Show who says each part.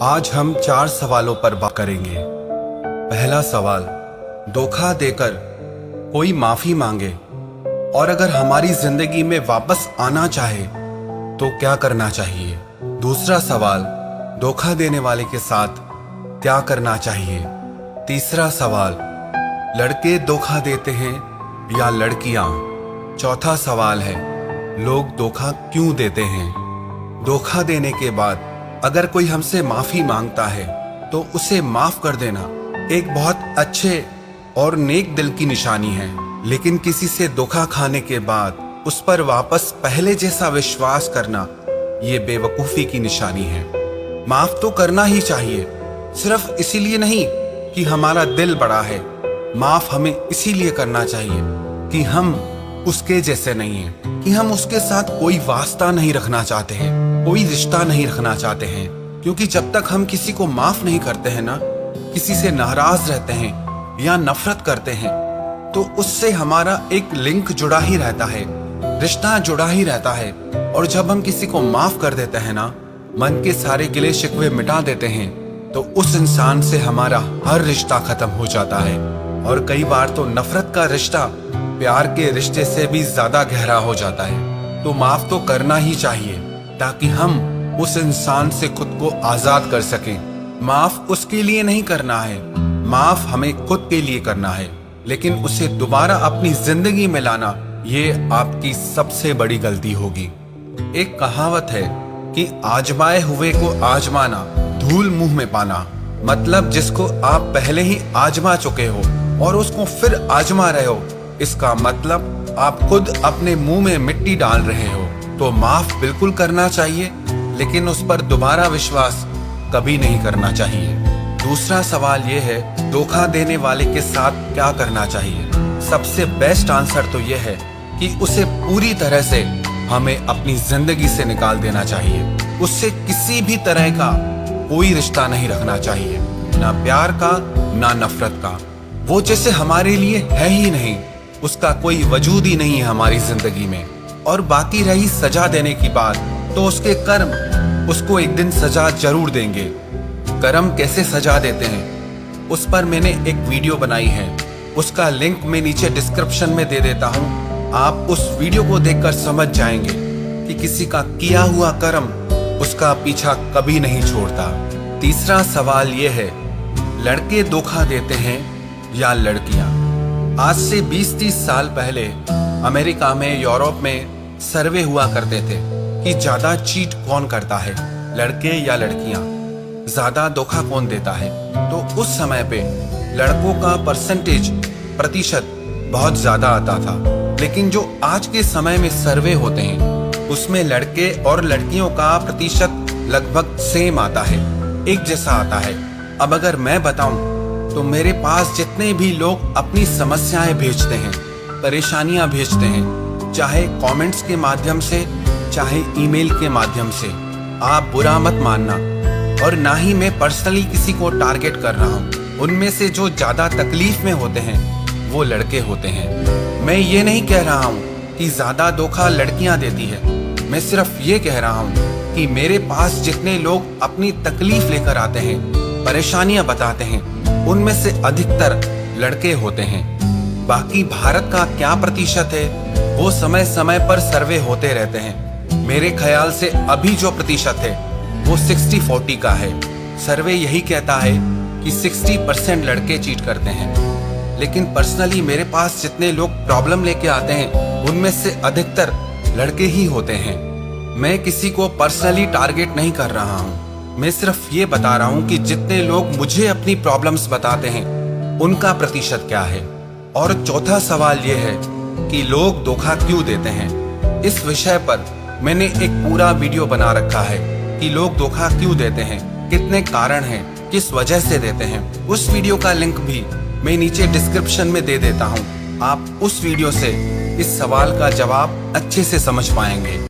Speaker 1: आज हम 4 सवालों पर बात करेंगे। पहला सवाल, धोखा देकर कोई माफी मांगे और अगर हमारी जिंदगी में वापस आना चाहे तो क्या करना चाहिए। दूसरा सवाल, धोखा देने वाले के साथ क्या करना चाहिए। तीसरा सवाल, लड़के धोखा देते हैं या लड़कियां। चौथा सवाल है, लोग धोखा क्यों देते हैं। धोखा देने के बाद अगर कोई हमसे माफी मांगता है तो उसे माफ कर देना एक बहुत अच्छे और नेक दिल की निशानी है, लेकिन किसी से धोखा खाने के बाद उस पर वापस पहले जैसा विश्वास करना ये बेवकूफी की निशानी है। माफ तो करना ही चाहिए, सिर्फ इसीलिए नहीं कि हमारा दिल बड़ा है। माफ हमें इसीलिए करना चाहिए कि हम उसके जैसे नहीं हैं, कि हम उसके साथ कोई वास्ता नहीं रखना चाहते हैं, कोई रिश्ता नहीं रखना चाहते हैं। क्योंकि जब तक हम किसी को माफ नहीं करते हैं ना, किसी से नाराज रहते हैं या नफरत करते हैं, तो उससे हमारा एक लिंक जुड़ा ही रहता है, रिश्ता जुड़ा ही रहता है। और जब हम किसी को माफ कर देते हैं ना, मन के सारे गिले शिकवे मिटा देते हैं, तो उस इंसान से हमारा हर रिश्ता खत्म हो जाता है। और कई बार तो नफरत का रिश्ता प्यार के रिश्ते से भी ज्यादा गहरा हो जाता है। तो माफ तो करना ही चाहिए ताकि हम उस इंसान से खुद को आजाद कर सकें। माफ उसके लिए नहीं करना है, माफ हमें खुद के लिए करना है, लेकिन उसे दोबारा अपनी जिंदगी में लाना ये आपकी सबसे बड़ी गलती होगी। एक कहावत है कि आजमाए हुए को आजमाना, धूल मुंह में पाना। मतलब जिसको आप पहले ही आजमा चुके हो और उसको फिर आजमा रहे हो, इसका मतलब आप खुद अपने मुंह में मिट्टी डाल रहे हो। तो माफ बिल्कुल करना चाहिए, लेकिन उस पर दोबारा विश्वास कभी नहीं करना चाहिए। दूसरा सवाल यह है, धोखा देने वाले के साथ क्या करना चाहिए। सबसे बेस्ट आंसर तो यह है कि उसे पूरी तरह से हमें अपनी जिंदगी से निकाल देना चाहिए। उससे किसी भी तरह का कोई रिश्ता नहीं रखना चाहिए, ना प्यार का ना नफरत का। वो जैसे हमारे लिए है ही नहीं, उसका कोई वजूद ही नहीं है हमारी जिंदगी में। और बाकी रही सजा देने की बात, तो उसके कर्म उसको एक दिन सजा जरूर देंगे। कर्म कैसे सजा देते हैं उस पर मैंने एक वीडियो बनाई है, उसका लिंक मैं नीचे डिस्क्रिप्शन में दे देता हूँ। आप उस वीडियो को देखकर समझ जाएंगे कि किसी का किया हुआ कर्म उसका पीछा कभी नहीं छोड़ता। तीसरा सवाल यह है, लड़के धोखा देते हैं या लड़कियां। आज से 20-30 साल पहले अमेरिका में, यूरोप में सर्वे हुआ करते थे कि ज्यादा चीट कौन करता है, लड़के या लड़कियां, ज्यादा धोखा कौन देता है। तो उस समय पे लड़कों का प्रतिशत बहुत ज्यादा आता था, लेकिन जो आज के समय में सर्वे होते हैं उसमें लड़के और लड़कियों का प्रतिशत लगभग सेम आता है, एक जैसा आता है। अब अगर मैं बताऊं तो मेरे पास जितने भी लोग अपनी समस्याएं भेजते हैं, परेशानियां भेजते हैं, चाहे कमेंट्स के माध्यम से चाहे ईमेल के माध्यम से, आप बुरा मत मानना। और ना ही मैं पर्सनली किसी को टारगेट कर रहा हूँ। उनमें से जो ज्यादा तकलीफ में होते हैं वो लड़के होते हैं। मैं ये नहीं कह रहा हूँ कि ज्यादा धोखा लड़कियां देती है, मैं सिर्फ ये कह रहा हूँ कि मेरे पास जितने लोग अपनी तकलीफ लेकर आते हैं, परेशानियां बताते हैं, उनमें से अधिकतर लड़के होते हैं। बाकी भारत का क्या प्रतिशत है वो समय समय पर सर्वे होते रहते हैं। मेरे ख्याल से अभी जो प्रतिशत है वो 60-40 का है। सर्वे यही कहता है कि 60% लड़के चीट करते हैं, लेकिन पर्सनली मेरे पास जितने लोग प्रॉब्लम लेके आते हैं उनमें से अधिकतर लड़के ही होते हैं। मैं किसी को पर्सनली टारगेट नहीं कर रहा हूँ, मैं सिर्फ ये बता रहा हूँ कि जितने लोग मुझे अपनी प्रॉब्लम्स बताते हैं उनका प्रतिशत क्या है। और चौथा सवाल ये है कि लोग धोखा क्यों देते हैं। इस विषय पर मैंने एक पूरा वीडियो बना रखा है कि लोग धोखा क्यों देते हैं, कितने कारण हैं, किस वजह से देते हैं। उस वीडियो का लिंक भी मैं नीचे डिस्क्रिप्शन में दे देता हूँ। आप उस वीडियो से इस सवाल का जवाब अच्छे से समझ पाएंगे।